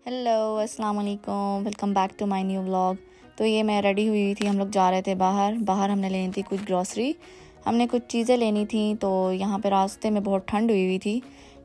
Hello अस्सलाम वालेकुम, welcome back to my new vlog. तो ये मैं रेडी हुई थी, हम लोग जा रहे थे बाहर हमने लेनी थी कुछ ग्रॉसरी, हमने कुछ चीज़ें लेनी थी। तो यहाँ पे रास्ते में बहुत ठंड हुई थी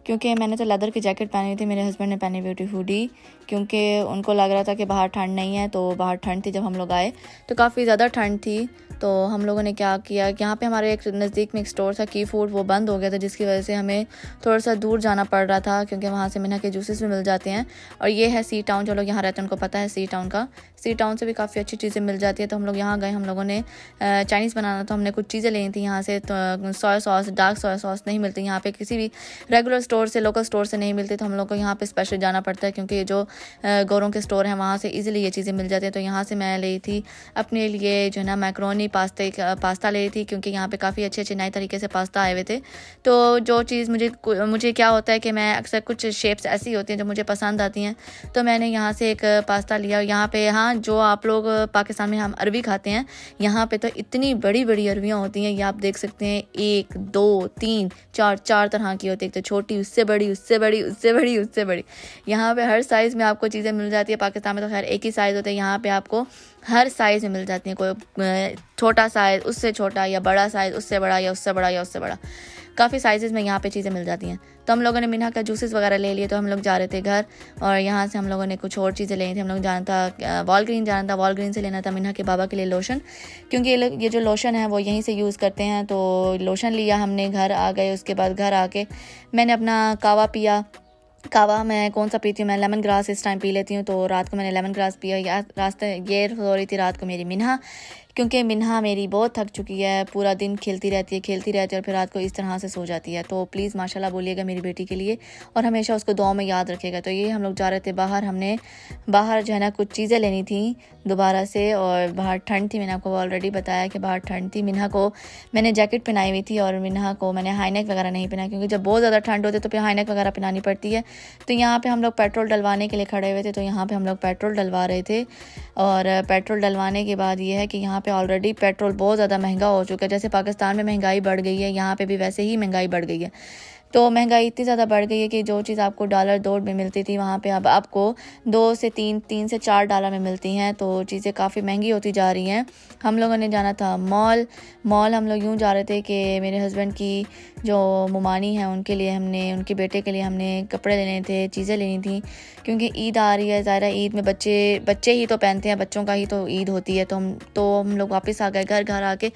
क्योंकि मैंने तो लेदर की जैकेट पहनी थी, मेरे हस्बैंड ने पहनी हुई थी हुडी, क्योंकि उनको लग रहा था कि बाहर ठंड नहीं है। तो बाहर ठंड थी, जब हम लोग आए तो काफ़ी ज़्यादा ठंड थी। तो हम लोगों ने क्या किया, यहाँ पे हमारे एक नज़दीक में एक स्टोर था की फूड, वो बंद हो गया था, जिसकी वजह से हमें थोड़ा सा दूर जाना पड़ रहा था क्योंकि वहाँ से मिना के जूसेस भी मिल जाते हैं। और ये है सी टाउन, जो लोग यहाँ रहते हैं उनको पता है सी टाउन का। सी टाउन से भी काफ़ी अच्छी चीज़ें मिल जाती है। तो हम लोग यहाँ गए, हम लोगों ने चाइनीज़ बनाना, तो हमने कुछ चीज़ें लेनी थी यहाँ से। तो soya sauce, dark soya sauce नहीं मिलती यहाँ पे, किसी भी रेगुलर स्टोर से, लोकल स्टोर से नहीं मिलती। तो हम लोग को यहाँ पे स्पेशल जाना पड़ता है क्योंकि जो गोरों के स्टोर हैं वहाँ से इजीली ये चीज़ें मिल जाती हैं। तो यहाँ से मैं ली थी अपने लिए जो है ना मैक्रोनी पास्ता ले रही थी, क्योंकि यहाँ पे काफ़ी अच्छे नए तरीके से पास्ता आए हुए थे। तो जो चीज़ मुझे क्या होता है कि मैं अक्सर कुछ शेप्स ऐसी होती हैं जो मुझे पसंद आती हैं, तो मैंने यहाँ से एक पास्ता लिया। यहाँ पे हाँ, जो आप लोग पाकिस्तान में हम अरबी खाते हैं, यहाँ पे तो इतनी बड़ी बड़ी अरबियाँ होती हैं, ये आप देख सकते हैं, 1 2 3 4 तरह की होती है। एक तो छोटी, उससे बड़ी, उससे बड़ी, उससे बड़ी, उससे बड़ी। यहाँ पे हर साइज़ में आपको चीज़ें मिल जाती है। पाकिस्तान में तो खैर एक ही साइज़ होता है, यहाँ पे आपको हर साइज़ में मिल जाती हैं। कोई छोटा साइज़, उससे छोटा, या बड़ा साइज़, उससे बड़ा, या उससे बड़ा, या उससे बड़ा, काफ़ी साइज़ में यहाँ पे चीज़ें मिल जाती हैं। तो हम लोगों ने मिना का जूसेस वगैरह ले लिए। तो हम लोग जा रहे थे घर, और यहाँ से हम लोगों ने कुछ और चीज़ें लेनी थी। हम लोग जाना था वॉलग्रीन जाना था, वॉलग्रीन से लेना था मिना के बाबा के लिए लोशन, क्योंकि ये जो लोशन है वो यहीं से यूज़ करते हैं। तो लोशन लिया हमने, घर आ गए। उसके बाद घर आके मैंने अपना कावा पिया। कावा मैं कौन सा पीती हूँ, मैं लेमन ग्रास इस टाइम पी लेती हूँ। तो रात को मैंने लेमन ग्रास पिया। ये हो रही थी रात को मेरी मिन्हा, क्योंकि मिन्हा मेरी बहुत थक चुकी है, पूरा दिन खेलती रहती है और फिर रात को इस तरह से सो जाती है। तो प्लीज़ माशाल्लाह बोलिएगा मेरी बेटी के लिए, और हमेशा उसको दुआ में याद रखेगा। तो ये हम लोग जा रहे थे बाहर, हमने बाहर जो है ना कुछ चीज़ें लेनी थी दोबारा से। और बाहर ठंड थी, मैंने आपको ऑलरेडी बताया कि बाहर ठंड थी। मिन्हा को मैंने जैकेट पहनाई हुई थी, और मिन्हा को मैंने हाईनेक वगैरह नहीं पहना, क्योंकि जब बहुत ज़्यादा ठंड होती है तो फिर हाईनेक वगैरह पहनानी पड़ती है। तो यहाँ पे हम लोग पेट्रोल डलवाने के लिए खड़े हुए थे। तो यहाँ पे हम लोग पेट्रोल डलवा रहे थे, और पेट्रोल डलवाने के बाद ये है कि यहाँ पे ऑलरेडी पेट्रोल बहुत ज़्यादा महंगा हो चुका है। जैसे पाकिस्तान में महंगाई बढ़ गई है, यहाँ पे भी वैसे ही महंगाई बढ़ गई है। तो महंगाई इतनी ज़्यादा बढ़ गई है कि जो चीज़ आपको $1.2 में मिलती थी, वहाँ पे अब आपको 2 से 3 से 4 डॉलर में मिलती हैं। तो चीज़ें काफ़ी महंगी होती जा रही हैं। हम लोगों ने जाना था मॉल हम लोग यूँ जा रहे थे कि मेरे हस्बैंड की जो मुमानी है उनके लिए, उनके बेटे के लिए हमने कपड़े लेने थे, चीज़ें लेनी थी, क्योंकि ईद आ रही है। ज़ाहिर ईद में बच्चे ही तो पहनते हैं, बच्चों का ही तो ईद होती है। तो हम लोग वापस आ गए घर आके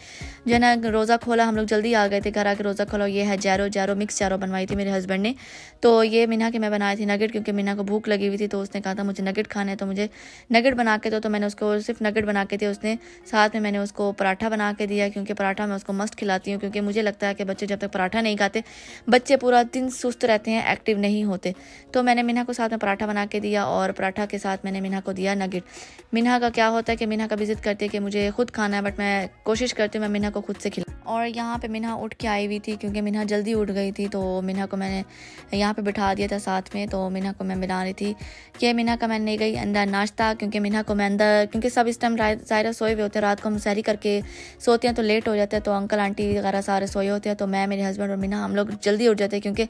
जो है ना रोज़ा खोला, हम लोग जल्दी आ गए थे। घर आके रोज़ा खोला। ये है जैरो मिक्स जैरो बनवाई थी मेरे हस्बैंड ने। तो ये मिना के मैं बनाई थी नगेट, क्योंकि मिना को भूख लगी हुई थी। तो उसने कहा था मुझे नगेट खाने हैं, तो मुझे नगेट बना के दो। तो मैंने उसको सिर्फ नगेट बना के दिए। उसने साथ में मैंने उसको पराठा बना के दिया, क्योंकि पराठा मैं उसको मस्त खिलाती हूँ, क्योंकि मुझे लगता है कि बच्चे जब तक पराठा नहीं खाते, बच्चे पूरा दिन सुस्त रहते हैं, एक्टिव नहीं होते। तो मैंने मिना को साथ में पराठा बना के दिया, और पराठा के साथ मैंने मिना को दिया नगेट। मिना का क्या होता है कि मिना कभी जिद करती है कि मुझे खुद खाना है, बट मैं कोशिश करती हूँ मैं मिना को खुद से खिला। और यहाँ पे मिना उठ के आई हुई थी, क्योंकि मिना जल्दी उठ गई थी। तो मिना को मैंने यहाँ पे बिठा दिया था साथ में। तो मिना को मैं मिला रही थी कि मिना का मैंने गई अंदर नाश्ता, क्योंकि मिना को मैं अंदर, क्योंकि सब इस टाइम ज़ाहिर सोए हुए होते हैं, रात को हम सहरी करके सोते हैं तो लेट हो जाते हैं। तो अंकल आंटी वगैरह सारे सोए होते हैं। तो मैं, मेरे हस्बैंड और मिना हम लोग जल्दी उठ जाते हैं, क्योंकि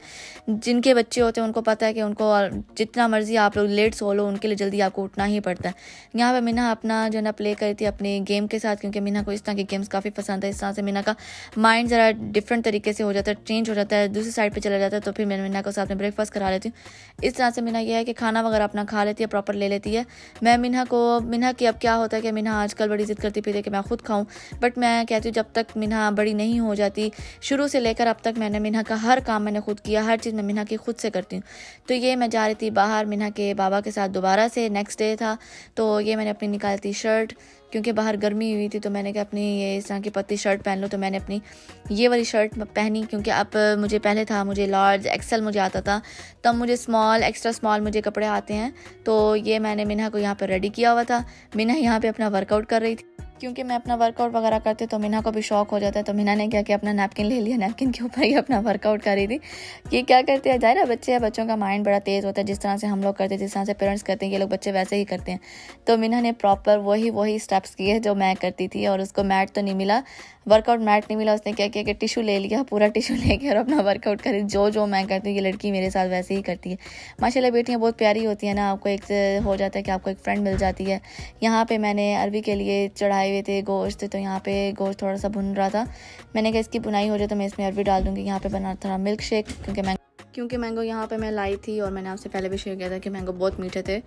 जिनके बच्चे होते हैं उनको पता है कि उनको जितना मर्जी आप लोग लेट सो लो, उनके लिए जल्दी आपको उठना ही पड़ता है। यहाँ पर मिना अपना जो है ना प्ले करी थी अपने गेम के साथ, क्योंकि मिना को इस तरह के गेम्स काफ़ी पसंद है। इस तरह से मिना का माइंड ज़रा डिफरेंट तरीके से हो जाता है, चेंज हो जाता है, दूसरी साइड पे चला जाता है। तो फिर मैं मिना को साथ में ब्रेकफास्ट करा लेती हूँ। इस तरह से मिना यह है कि खाना वगैरह अपना खा लेती है, प्रॉपर ले लेती है। मैं मिना की अब क्या होता है कि मिना आजकल बड़ी जिद करती पीती है कि मैं खुद खाऊं, बट मैं कहती हूँ जब तक मिना बड़ी नहीं हो जाती, शुरू से लेकर अब तक मैंने मिना का हर काम मैंने खुद किया, हर चीज़ मैं मिना की खुद से करती हूँ। तो ये मैं जा रही थी बाहर मिना के बाबा के साथ, दोबारा से नेक्स्ट डे था। तो ये मैंने अपनी निकाली थी शर्ट, क्योंकि बाहर गर्मी हुई थी। तो मैंने कहा अपनी ये इस तरह की पतली शर्ट पहन लो। तो मैंने अपनी ये वाली शर्ट पहनी, क्योंकि अब मुझे पहले था, मुझे लार्ज एक्सेल मुझे आता था, तब मुझे स्मॉल, एक्स्ट्रा स्मॉल मुझे कपड़े आते हैं। तो ये मैंने मिना को यहाँ पर रेडी किया हुआ था। मिना यहाँ पे अपना वर्कआउट कर रही थी। क्योंकि मैं अपना वर्कआउट वगैरह करती तो मीना को भी शौक हो जाता है। तो मीना ने क्या किया, अपना नैपकिन ले लिया, नैपकिन के ऊपर ही अपना वर्कआउट कर रही थी। ये क्या करते हैं, जाहिर है बच्चे हैं, बच्चों का माइंड बड़ा तेज़ होता है। जिस तरह से हम लोग करते हैं, जिस तरह से पेरेंट्स करते हैं, ये लोग बच्चे वैसे ही करते हैं। तो मीना ने प्रॉपर वही स्टेप्स किए जो मैं करती थी। और उसको मैट तो नहीं मिला, वर्कआउट मैट नहीं मिला। उसने क्या किया कि टिशू ले लिया, पूरा टिशू लेके और अपना वर्कआउट करे। जो मैं करती हूँ ये लड़की मेरे साथ वैसे ही करती है। माशाल्लाह बेटियाँ बहुत प्यारी होती हैं ना, आपको एक हो जाता है कि आपको एक फ्रेंड मिल जाती है। यहाँ पे मैंने अरबी के लिए चढ़ाए हुए थे गोश्त, तो यहाँ पे गोश्त थोड़ा सा भुन रहा था। मैंने कहा इसकी बुनाई हो जाए तो मैं इसमें अरबी डाल दूँगी। यहाँ पे बना था मिल्क शेक, क्योंकि मैंगो यहाँ पे मैं लाई थी और मैंने आपसे पहले भी शेयर किया था कि मैंगो बहुत मीठे थे।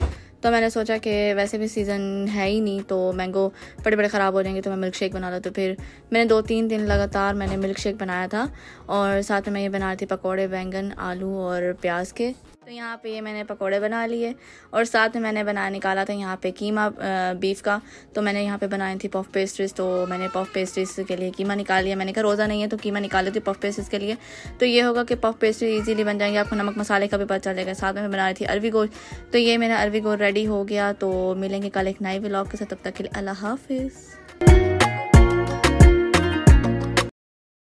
तो मैंने सोचा कि वैसे भी सीज़न है ही नहीं तो मैंगो बड़े ख़राब हो जाएंगे, तो मैं मिल्क शेक बना लो। तो फिर मैंने 2-3 दिन लगातार मैंने मिल्क शेक बनाया था। और साथ में मैं ये बना रही थी पकौड़े बैंगन आलू और प्याज के। तो यहाँ पे ये मैंने पकौड़े बना लिए और साथ में मैंने निकाला था यहाँ पे कीमा बीफ का। तो मैंने यहाँ पे बनाई थी पफ पेस्ट्रीज। तो मैंने पफ पेस्ट्रीज के लिए कीमा निकाल लिया। मैंने कहा रोज़ा नहीं है तो कीमा निकाल लेती पफ पेस्ट्रीज के लिए। तो ये होगा कि पफ पेस्ट्री इजीली बन जाएंगे, आपको नमक मसाले का भी पता चलेगा। साथ में मैं बना रही थी अरबी गोश्त। तो ये मेरा अरबी गोश्त रेडी हो गया। तो मिलेंगे कल एक नए व्लॉग के साथ, तब तक के लिए अल्लाह हाफिज़।